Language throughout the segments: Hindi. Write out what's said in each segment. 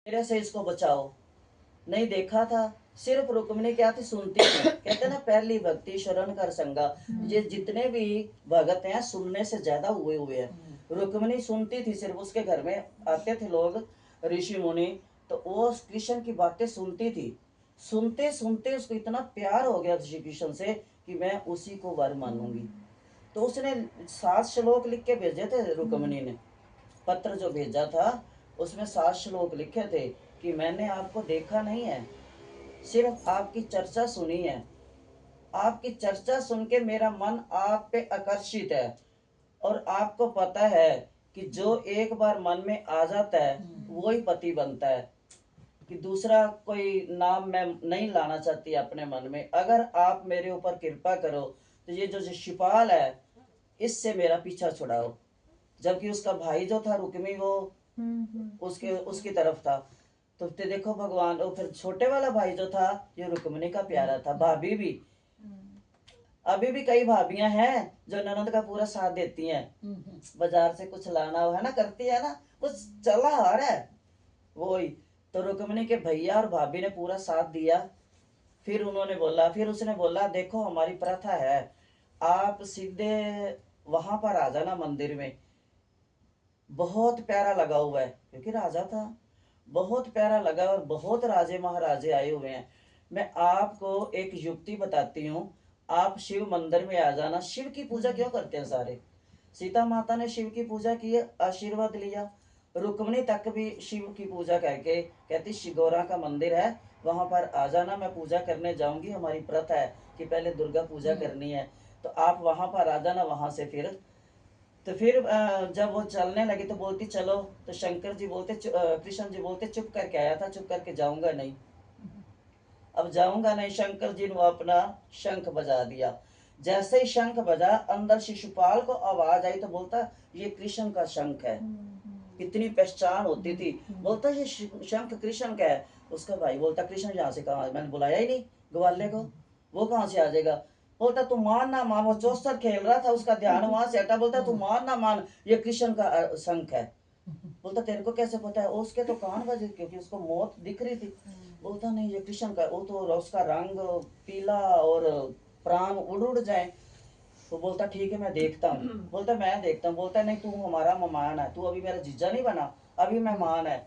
मेरे से इसको बचाओ। नहीं देखा था, सिर्फ रुक्मिणी क्या थी, सुनती थी। कहते ना पहली भक्ति शरण कर संगा। ये जितने भी भगत हैं सुनने से ज्यादा हुए हुए हैं। रुक्मिणी सुनती थी, सिर्फ उसके घर में आते थे लोग ऋषि मुनि, तो वो कृष्ण की बातें सुनती थी। सुनते सुनते उसको इतना प्यार हो गया श्री कृष्ण से कि मैं उसी को वर मानूंगी। तो उसने 7 श्लोक लिख के भेजे थे रुक्मिणी ने। पत्र जो भेजा था उसमें 7 श्लोक लिखे थे कि मैंने आपको देखा नहीं है, सिर्फ आपकी चर्चा सुनी है। आपकी चर्चा सुन के मेरा मन आप पे आकर्षित है। और आपको पता है कि जो एक बार मन में आ जाता है वो ही पति बनता है, कि दूसरा कोई नाम मैं नहीं लाना चाहती अपने मन में। अगर आप मेरे ऊपर कृपा करो तो ये जो शिपाल है इससे मेरा पीछा छुड़ाओ। जबकि उसका भाई जो था रुक्मी वो उसके उसकी तरफ था। तो फिर देखो भगवान, और फिर छोटे वाला भाई जो था ये रुक्मिणी का प्यारा था। भाभी भी, अभी भी कई भाभियां हैं जो ननद का पूरा साथ देती हैं। बाजार से कुछ लाना हो है ना, करती है ना, कुछ चला आ रहा है वो ही। तो रुक्मिणी के भैया और भाभी ने पूरा साथ दिया। फिर उन्होंने बोला, फिर उसने बोला देखो हमारी प्रथा है, आप सीधे वहां पर आ जाना मंदिर में। बहुत प्यारा लगा हुआ है क्योंकि राजा था, बहुत प्यारा लगा और बहुत राजे महाराजे आए हुए हैं। मैं आपको एक युक्ति बताती हूँ, आप शिव मंदिर में आ जाना। शिव की पूजा क्यों करते हैं सारे? सीता माता ने शिव की पूजा की, आशीर्वाद लिया। रुक्मिणी तक भी शिव की पूजा करके कहती शिगोरा का मंदिर है वहां पर आ जाना, मैं पूजा करने जाऊंगी। हमारी प्रथा है कि पहले दुर्गा पूजा करनी है, तो आप वहां पर आ जाना। वहां से फिर तो फिर जब वो चलने लगी तो बोलती चलो। तो शंकर जी बोलते कृष्ण जी बोलते चुप करके आया था, चुप करके जाऊंगा नहीं। अब जाऊंगा नहीं, शंकर जी ने वो अपना शंख बजा दिया। जैसे ही शंख बजा अंदर शिशुपाल को आवाज आई तो बोलता ये कृष्ण का शंख है। इतनी पहचान होती थी। बोलता ये शंख कृष्ण का है। उसका भाई बोलता कृष्ण यहाँ से कहाँ, मैंने बुलाया ही नहीं ग्वाले को, वो कहाँ से आ जाएगा। बोलता तू मान ना मान, वो चौसर खेल रहा था उसका ध्यान वहां से हटा। बोलता तू मान ना मान, ये कृष्ण का शंख है। बोलता तेरे को कैसे पता है? उसके तो कान बजे क्योंकि उसको मौत दिख रही थी। बोलता नहीं ये कृष्ण का, वो तो उसका रंग पीला और प्राण उड़ उड़ जाए। तो बोलता ठीक है मैं देखता हूँ। बोलता मैं देखता हूँ। बोलता नहीं तू हमारा मेहमान है, तू अभी मेरा जीजा नहीं बना, अभी मेहमान है।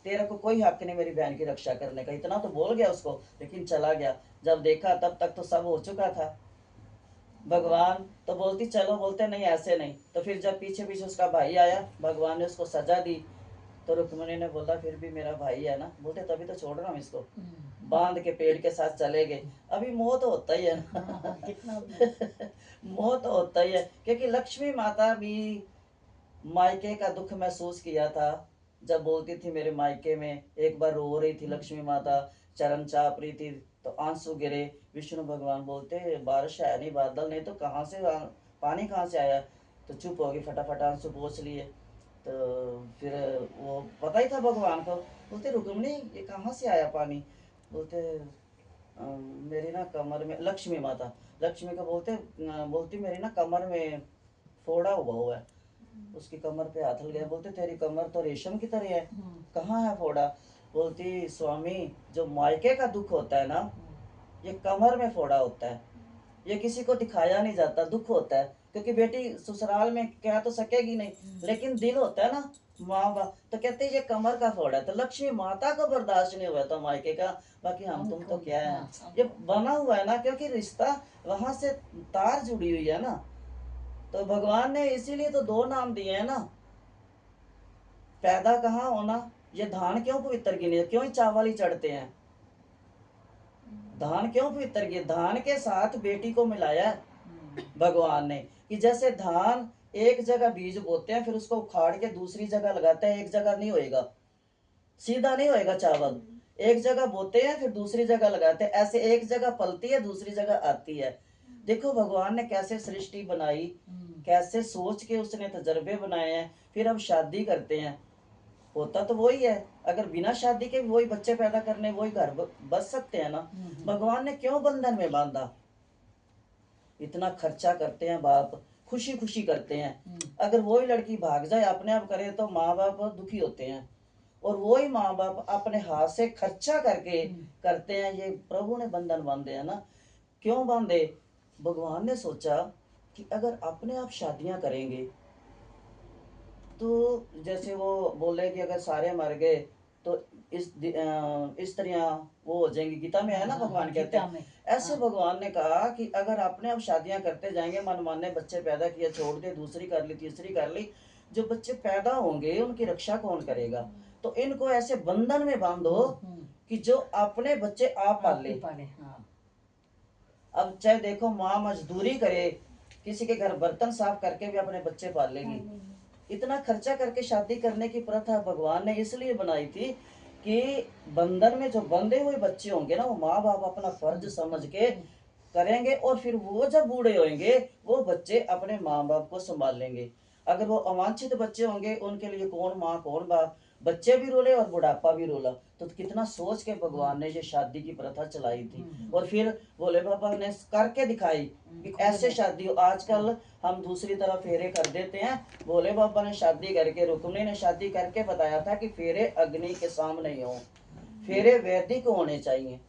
तेरे को कोई हक नहीं मेरी बहन की रक्षा करने का। इतना तो बोल गया उसको, लेकिन चला गया। जब देखा तब तक तो सब हो चुका था। भगवान तो बोलती चलो, बोलते नहीं ऐसे नहीं। तो फिर जब पीछे पीछे उसका भाई आया, भगवान ने उसको सजा दी। तो रुक्मिणी ने बोला फिर भी मेरा भाई है ना, बोलते तभी तो छोड़ रहा हूँ इसको। बांध के पेड़ के साथ चले गए। अभी मोह तो होता ही है ना। कितना मोह तो होता ही है, क्योंकि लक्ष्मी माता भी मायके का दुख महसूस किया था। जब बोलती थी मेरे मायके में, एक बार रो रही थी लक्ष्मी माता, चरण चाप रही थी तो आंसू गिरे। विष्णु भगवान बोलते बारिश है नहीं, बादल नहीं तो कहाँ से पानी कहाँ से आया। तो चुप हो गई, फटाफट आंसू पोंछ लिए। तो फिर वो पता ही था भगवान को। बोलते रुक्मिणी ये कहाँ से आया पानी? बोलते मेरी ना कमर में, लक्ष्मी माता, लक्ष्मी को बोलते बोलती मेरी ना कमर में फोड़ा हुआ है। उसकी कमर पे हाथ लग गया। बोलते तेरी कमर तो रेशम की तरह है, कहाँ है फोड़ा? बोलती स्वामी जो मायके का दुख होता है ना, ये कमर में फोड़ा होता है। ये किसी को दिखाया नहीं जाता, दुख होता है। क्योंकि बेटी ससुराल में कह तो सकेगी नहीं, लेकिन दिल होता है ना माँ बाप। तो कहते हैं ये कमर का फोड़ा है। तो लक्ष्मी माता को बर्दाश्त नहीं हुआ था मायके का। बाकी हम तुम तो क्या है, ये बना हुआ है ना, क्योंकि रिश्ता वहां से तार जुड़ी हुई है ना। तो भगवान ने इसीलिए तो 2 नाम दिए हैं ना। पैदा कहाँ होना, ये धान क्यों पवित्र गिने, क्यों ही चावल ही चढ़ते हैं? धान क्यों पवित्र गिने? धान के साथ बेटी को मिलाया भगवान ने। कि जैसे धान एक जगह बीज बोते हैं फिर उसको उखाड़ के दूसरी जगह लगाते हैं, एक जगह नहीं होएगा, सीधा नहीं होएगा चावल। एक जगह बोते हैं फिर दूसरी जगह लगाते हैं, ऐसे एक जगह पलती है दूसरी जगह आती है। देखो भगवान ने कैसे सृष्टि बनाई, कैसे सोच के उसने तजर्बे बनाए हैं। फिर अब शादी करते हैं, होता तो वही है। अगर बिना शादी के वही बच्चे पैदा करने, वही घर बस सकते हैं ना। भगवान ने क्यों बंधन में बांधा? इतना खर्चा करते हैं बाप, खुशी खुशी करते हैं। अगर वही लड़की भाग जाए अपने आप करे तो माँ बाप दुखी होते हैं। और वही माँ बाप अपने हाथ से खर्चा करके करते हैं। ये प्रभु ने बंधन बांधे हैं ना। क्यों बांधे? भगवान ने सोचा कि अगर अपने आप शादियां करेंगे तो जैसे वो बोले कि अगर सारे मर गए तो स्त्रियां वो हो जाएंगी। गीता में है ना, भगवान कहते हैं ऐसे। भगवान ने कहा कि अगर अपने आप शादियां करते जाएंगे, मनमाने बच्चे पैदा किए, छोड़ दे, दूसरी कर ली, तीसरी कर ली, जो बच्चे पैदा होंगे उनकी रक्षा कौन करेगा? तो इनको ऐसे बंधन में बांधो कि जो अपने बच्चे आप पाल ले। अब चाहे देखो माँ मजदूरी करे, किसी के घर बर्तन साफ करके भी अपने बच्चे पालेगी। इतना खर्चा करके शादी करने की प्रथा भगवान ने इसलिए बनाई थी कि बंधन में जो बंधे हुए बच्चे होंगे ना, वो माँ बाप अपना फर्ज समझ के करेंगे, और फिर वो जब बूढ़े होंगे वो बच्चे अपने माँ बाप को संभाल लेंगे। अगर वो अवांछित बच्चे होंगे, उनके लिए कौन माँ कौन बाप, बच्चे भी रोले और बुढ़ापा भी रोला। तो कितना सोच के भगवान ने ये शादी की प्रथा चलाई थी। और फिर भोले बाबा ने करके दिखाई कि ऐसे शादी हो। आजकल हम दूसरी तरफ फेरे कर देते हैं। भोले बाबा ने शादी करके, रुक्मिणी ने शादी करके बताया था कि फेरे अग्नि के सामने ही हो, फेरे वैदिक होने चाहिए।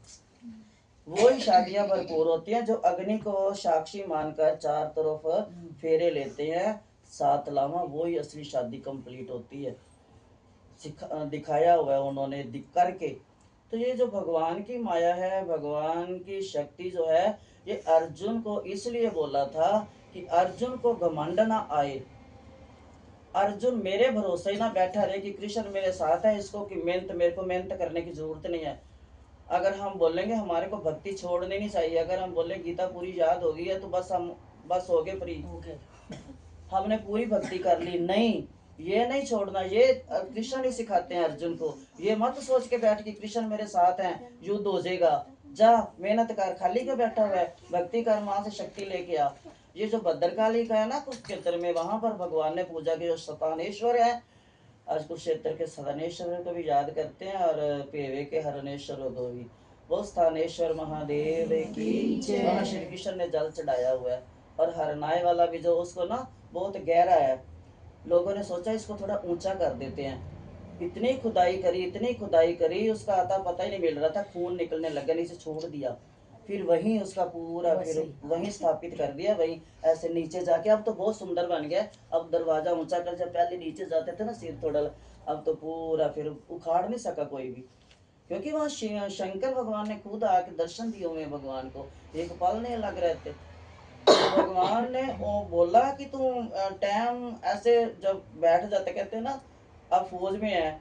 वही शादियां भरपूर होती हैं जो अग्नि को साक्षी मानकर चार तरफ फेरे लेते हैं, सात लावा, वही असली शादी कंप्लीट होती है। दिखाया हुआ है उन्होंने करके। तो ये जो भगवान की माया है, भगवान की शक्ति जो है, ये अर्जुन को इसलिए बोला था कि अर्जुन को घमंड ना आए। अर्जुन मेरे भरोसे ही ना बैठा रहे कि कृष्ण मेरे साथ है, इसको कि मेरे को मेहनत करने की जरूरत नहीं है। अगर हम बोलेंगे हमारे को भक्ति छोड़नी नहीं चाहिए, अगर हम बोले गीता पूरी याद हो गई है तो बस हो गए फ्री, हमने पूरी भक्ति कर ली, नहीं, ये नहीं छोड़ना। ये कृष्ण ही सिखाते हैं अर्जुन को। ये मत सोच के बैठ कि कृष्ण मेरे साथ हैं, युद्ध हो जाएगा, जा मेहनत कर, खाली क्यों बैठा हुआ है, भक्ति कर, वहां से शक्ति लेके आ। ये जो भद्रकाली का है ना कुरुक्षेत्र में, वहां पर भगवान ने पूजा की, जो शतानेश्वर है, आज कुरुक्षेत्र के सदनेश्वर को भी याद करते हैं और पेवे के हरणेश्वर को भी। वो स्थानेश्वर महादेव की वहाँ श्री कृष्ण ने जल चढ़ाया हुआ है। और हरनाए वाला भी जो उसको ना बहुत गहरा है, लोगों ने सोचा इसको थोड़ा ऊंचा कर देते हैं। इतनी खुदाई करी, इतनी खुदाई करी, उसका आता पता ही नहीं मिल रहा था, खून निकलने लगा, नहीं से छोड़ दिया। फिर वहीं उसका पूरा फिर वहीं स्थापित कर दिया, वहीं ऐसे नीचे जाके। अब तो बहुत सुंदर बन गया। अब दरवाजा ऊंचा कर, जब पहले नीचे जाते थे ना सिर थोड़ा, अब तो पूरा फिर उखाड़ नहीं सका कोई भी, क्योंकि वहाँ शंकर भगवान ने खुद आके दर्शन दिए हुए भगवान को, एक पल नहीं लग रहे थे। तो भगवान ने वो बोला कि तू टाइम ऐसे जब बैठ जाते, कहते ना अब फौज में है,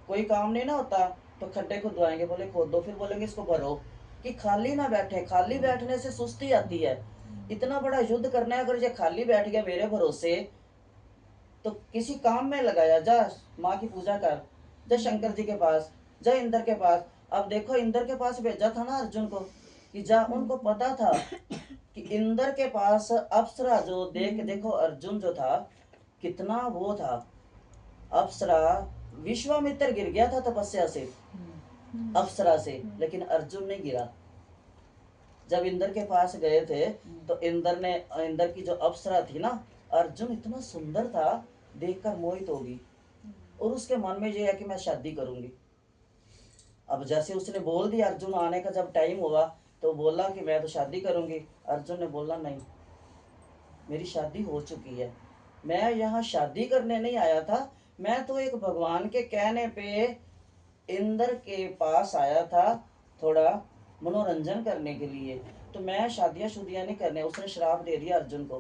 कोई काम नहीं ना होता तो खड्डे खुदवाएंगे, बोले खोद दो, फिर बोलेंगे इसको भरो, कि खाली ना बैठे। खाली बैठने से सुस्ती आती है। इतना बड़ा युद्ध करना है, अगर ये खाली बैठ गया मेरे भरोसे, तो किसी काम में लगाया, जा माँ की पूजा कर, जा शंकर जी के पास, जा इंद्र के पास। अब देखो इंद्र के पास भेजा था ना अर्जुन को कि जा, उनको पता था कि इंद्र के पास अप्सरा जो देखो अर्जुन जो था कितना वो था, अप्सरा, विश्वामित्र गिर गया था तपस्या से अप्सरा से, लेकिन अर्जुन नहीं गिरा। जब इंद्र के पास गए थे तो इंद्र की जो अप्सरा थी ना, अर्जुन इतना सुंदर था, देखकर मोहित होगी, और उसके मन में ये है कि मैं शादी करूंगी। अब जैसे उसने बोल दिया, अर्जुन आने का जब टाइम हुआ तो बोला कि मैं तो शादी करूंगी। अर्जुन ने बोला नहीं, मेरी शादी हो चुकी है, मैं यहाँ शादी करने नहीं आया था, मैं तो एक भगवान के कहने पे इंद्र के पास आया था, थोड़ा मनोरंजन करने के लिए, तो मैं शादियां शुदियां नहीं करने। उसने श्राप दे दिया अर्जुन को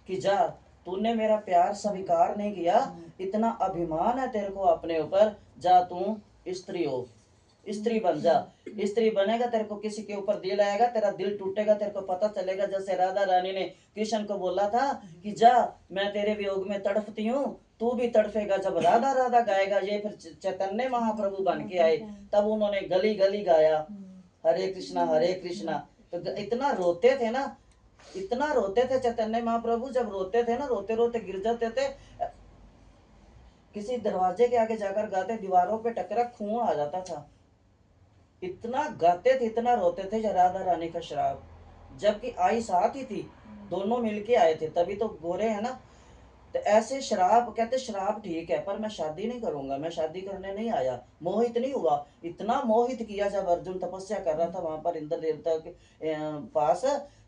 कि जा, तूने मेरा प्यार स्वीकार नहीं किया, इतना अभिमान है तेरे को अपने ऊपर, जा तू स्त्री हो, स्त्री बन जा। स्त्री बनेगा, तेरे को किसी के ऊपर दिल आएगा, तेरा दिल टूटेगा, तेरे को पता चलेगा। जैसे राधा रानी ने कृष्ण को बोला था कि जा, मैं तेरे वियोग में तड़पती हूँ, तू भी तड़फेगा। जब राधा राधा गाएगा, ये फिर चैतन्य महाप्रभु बन के आए, तब उन्होंने गली गली गाया हरे कृष्णा हरे कृष्णा। तो इतना रोते थे ना, इतना रोते थे चैतन्य महाप्रभु, जब रोते थे ना, रोते रोते गिर जाते थे, किसी दरवाजे के आगे जाकर गाते, दीवारों पे टकरा, खून आ जाता था। इतना गाते थे, इतना रोते थे, राधा रानी का श्राप। जबकि आई साथ ही थी, दोनों मिलके आए थे, तभी तो गोरे है ना। तो ऐसे शराब कहते शराब ठीक है पर मैं शादी नहीं करूंगा, मैं शादी करने नहीं आया। मोहित नहीं हुआ, इतना मोहित किया जब अर्जुन तपस्या कर रहा था वहां पर इंद्र देवता के पास,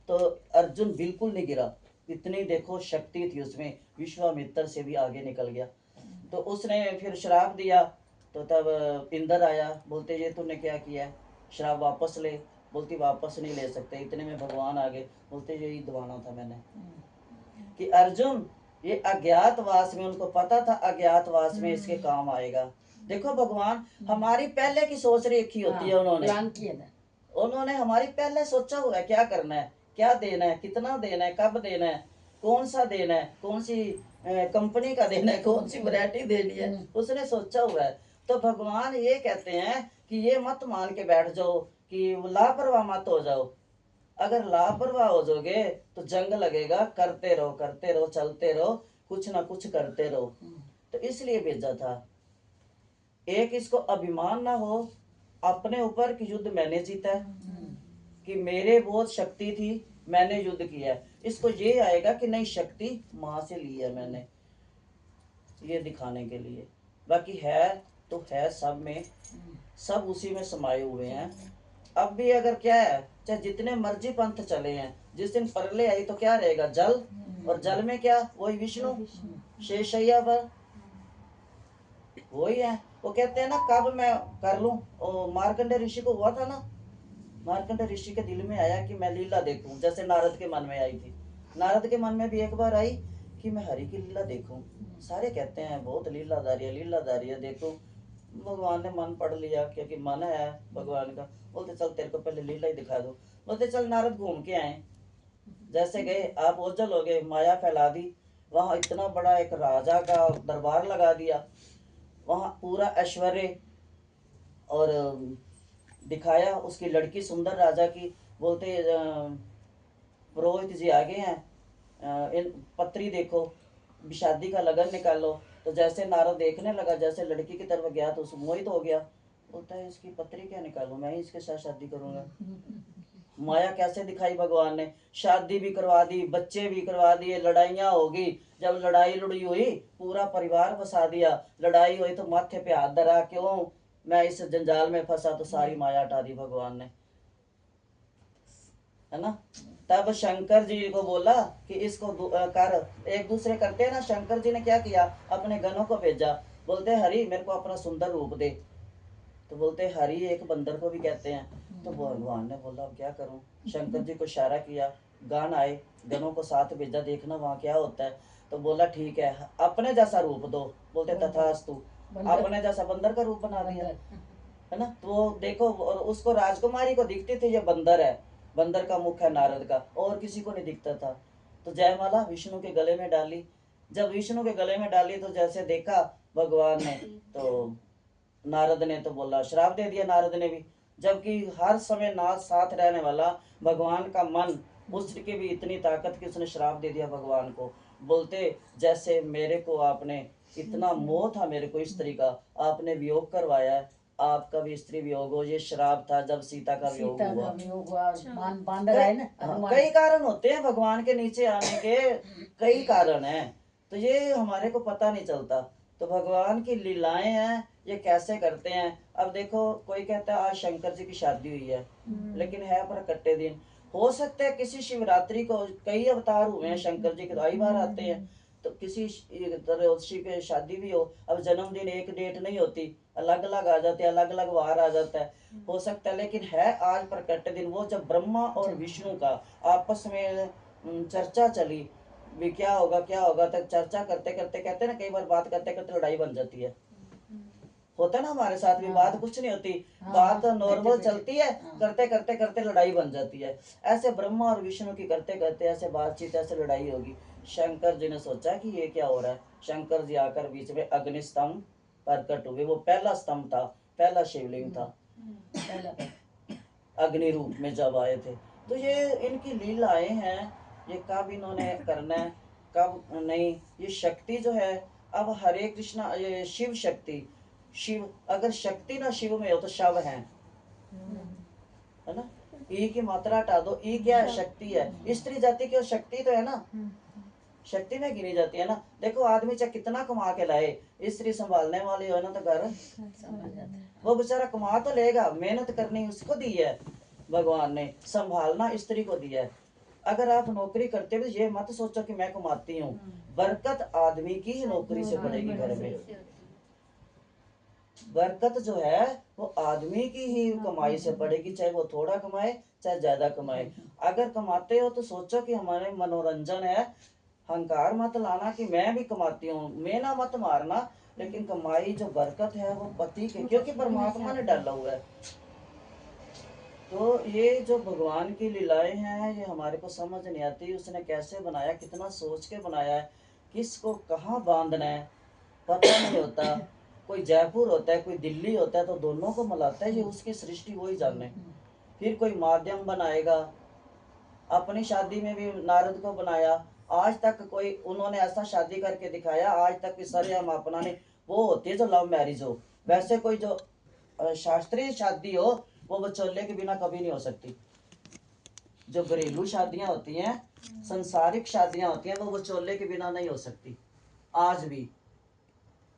तो अर्जुन बिल्कुल नहीं गिरा। इतनी देखो शक्ति थी उसमें, विश्वामित्र से भी आगे निकल गया। तो उसने फिर श्राप दिया। तो तब इंद्र आया, बोलते ये तूने क्या किया है, श्राप वापस ले। बोलती वापस नहीं ले सकते। इतने में भगवान आ गए, बोलते यही दबाना था मैंने कि अर्जुन ये अज्ञातवास में, उनको पता था अज्ञातवास में इसके काम आएगा। देखो भगवान हमारी पहले की सोच रेखी होती है, उन्होंने हमारी पहले सोचा हुआ है क्या करना है, क्या देना है, कितना देना है, कब देना है, कौन सा देना है, कौन सी कंपनी का देना है, कौन सी वैरायटी देनी है, उसने सोचा हुआ है। तो भगवान ये कहते हैं कि ये मत मान के बैठ जाओ कि लापरवाह मत हो जाओ। अगर लापरवाह हो जाओगे तो जंग लगेगा, करते रहो, चलते रहो, कुछ ना कुछ करते रहो। तो इसलिए भेजा था। एक इसको अभिमान ना हो अपने ऊपर कि युद्ध मैंने जीता है, कि मेरे बहुत शक्ति थी, मैंने युद्ध किया है। इसको ये आएगा कि नहीं, शक्ति माँ से ली है मैंने, ये दिखाने के लिए। बाकी है तो है सब में, सब उसी में समाये हुए हैं। अब भी अगर क्या है, चाहे जितने मर्जी पंथ चले हैं, जिस दिन प्रलय आई तो क्या रहेगा, जल, और जल में क्या, वही विष्णु शेषैया पर वही है। वो कहते हैं ना कब मैं कर लूं, मार्कंडे ऋषि को हुआ था ना, मार्कंडे ऋषि के दिल में आया कि मैं लीला देखूं, जैसे नारद के मन में आई थी। नारद के मन में भी एक बार आई कि मैं हरि की लीला देखूं। सारे कहते हैं बहुत लीलाधारी है देखो। भगवान ने मन पढ़ लिया, क्योंकि मन है भगवान का। बोलते चल तेरे को पहले लीला ही दिखा दो। बोलते चल नारद घूम के आए। जैसे गए, आप ओझल हो गए, माया फैला दी। वहां इतना बड़ा एक राजा का दरबार लगा दिया, वहां पूरा ऐश्वर्य और दिखाया। उसकी लड़की सुंदर राजा की। बोलते पुरोहित जी आगे हैं, इन पत्री देखो, शादी का लगन निकालो। तो जैसे नारद देखने लगा, जैसे लड़की की तरफ गया तो उस मोहित हो गया। बोलता है इसकी पत्री क्या निकालूं, मैं ही इसके साथ शादी करूंगा। माया कैसे दिखाई भगवान ने, शादी भी करवा दी, बच्चे भी करवा दिए, लड़ाइयाँ होगी। जब लड़ाई लुड़ी हुई, पूरा परिवार बसा दिया। लड़ाई हुई तो माथे पे हाथ धरा, क्यों मैं इस जंजाल में फंसा, तो सारी माया हटा दी भगवान ने, है ना। तब शंकर जी को बोला कि इसको कर, एक दूसरे करते हैं ना। शंकर जी ने क्या किया, अपने गणों को भेजा। बोलते हरि मेरे को अपना सुंदर रूप दे। तो बोलते हरि एक बंदर को भी कहते हैं। तो भगवान ने बोला अब क्या करूं। शंकर जी को इशारा किया, गण आए, गणों को साथ भेजा, देखना वहां क्या होता है। तो बोला ठीक है, अपने जैसा रूप दो। बोलते तथास्तु, अपने जैसा बंदर का रूप बना दिया, है ना। तो देखो, और उसको राजकुमारी को दिखते थे ये बंदर है, बंदर का मुख है नारद का, और किसी को नहीं दिखता था। तो जयमाला विष्णु के गले में डाली। जब विष्णु के गले में डाली तो जैसे देखा भगवान ने, तो नारद ने तो बोला, श्राप दे दिया नारद ने भी। जबकि हर समय नाथ साथ रहने वाला भगवान का मन, उसकी भी इतनी ताकत कि उसने श्राप दे दिया भगवान को। बोलते जैसे मेरे को आपने, इतना मोह था मेरे को स्त्री का, आपने वियोग करवाया है, आपका भी स्त्री वियोग हो। ये श्राप था जब सीता का वियोग हुआ। कई कारण होते हैं भगवान के नीचे आने के, कई कारण हैं। तो ये हमारे को पता नहीं चलता। तो भगवान की लीलाएं हैं, ये कैसे करते हैं। अब देखो, कोई कहता है आज शंकर जी की शादी हुई है, लेकिन है पर कट्टे दिन। हो सकता है किसी शिवरात्रि को, कई अवतार हुए हैं शंकर जी के, कई बार आते हैं। तो किसी तरह शिव की शादी भी हो। अब जन्मदिन एक डेट नहीं होती, अलग अलग आ जाते हैं, अलग अलग वार आ जाता है, हो सकता है। लेकिन है आज प्रकट दिन, वो जब ब्रह्मा और विष्णु का आपस में चर्चा चली भी क्या होगा क्या होगा, तक चर्चा करते करते, कहते ना कई बार बात करते करते लड़ाई बन जाती है। होता है ना हमारे साथ भी, बात कुछ नहीं होती, बात नॉर्मल चलती है, करते करते करते लड़ाई बन जाती है। ऐसे ब्रह्मा और विष्णु की करते करते ऐसे बातचीत, ऐसे लड़ाई होगी। शंकर जी ने सोचा कि ये क्या हो रहा है। शंकर जी आकर बीच में अग्नि स्तंभ प्रकट हुए। वो पहला स्तंभ था, पहला शिवलिंग था, अग्नि रूप में जब आए थे। तो ये इनकी लीलाएं हैं, ये कब इन्होंने करना है कब नहीं। ये शक्ति जो है, अब हरे कृष्णा, ये शिव शक्ति, शिव अगर शक्ति ना शिव में हो तो शव है ना। ई की मात्रा हटा दो, ई क्या है, शक्ति है। स्त्री जाति की शक्ति तो है ना, शक्ति में गिनी जाती है ना। देखो आदमी चाहे कितना कमा के लाए, स्त्री संभालने वाली हो ना तो घर वो बेचारा कमा तो लेगा, मेहनत करनी उसको दी है भगवान ने, संभालना स्त्री को दिया है। अगर आप नौकरी करते हो ये मत सोचो कि मैं कमाती हूँ, बरकत आदमी की ही नौकरी से पड़ेगी घर में। बरकत जो है वो आदमी की ही कमाई से पड़ेगी, चाहे वो थोड़ा कमाए चाहे ज्यादा कमाए। अगर कमाते हो तो सोचो कि हमारे मनोरंजन है, अहंकार मत लाना कि मैं भी कमाती हूँ, मेना मत मारना, लेकिन कमाई जो बरकत है वो पति के, क्योंकि परमात्मा ने डाला हुआ है। तो ये जो भगवान की लीलाएं हैं ये हमारे को समझ नहीं आती, उसने कैसे बनाया, कितना सोच के बनाया है, किसको कहाँ बांधना है पता नहीं होता। कोई जयपुर होता है, कोई दिल्ली होता है, तो दोनों को मिलाता है, ये उसकी सृष्टि वही जाने। फिर कोई माध्यम बनाएगा, अपनी शादी में भी नारद को बनाया, आज तक कोई उन्होंने ऐसा शादी करके दिखाया, आज तक की सारे हम अपना ने वो होती है जो लव मैरिज हो, वैसे कोई जो शास्त्रीय शादी हो वो बचोले के बिना कभी नहीं हो सकती। जो घरेलू शादियां होती हैं, संसारिक शादियां होती हैं, वो बचोले के बिना नहीं हो सकती। आज भी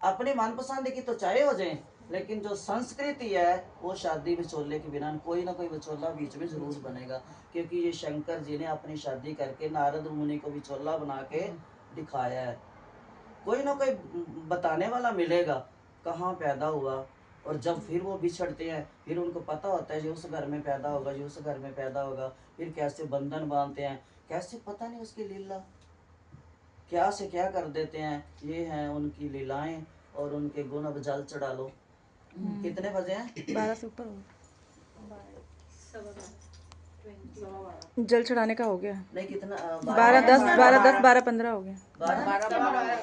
अपने मनपसंद की तो चाहे हो जाए, लेकिन जो संस्कृति है वो शादी विचोले के बिना, कोई ना कोई विचोला बीच में जरूर बनेगा। क्योंकि ये शंकर जी ने अपनी शादी करके नारद मुनि को विचोला बना के दिखाया है। कोई ना कोई बताने वाला मिलेगा कहाँ पैदा हुआ, और जब फिर वो बिछड़ते हैं फिर उनको पता होता है ये उस घर में पैदा होगा, ये उस घर में पैदा होगा, फिर कैसे बंधन बांधते हैं, कैसे पता नहीं उसकी लीला क्या से क्या कर देते हैं। ये हैं उनकी लीलाएं और उनके गुण। अब जल चढ़ा लो। कितने बजे हैं? 12 से ऊपर हो, जल चढ़ाने का हो गया। नहीं कितना 12 10 12 10 12 15 हो गया। 12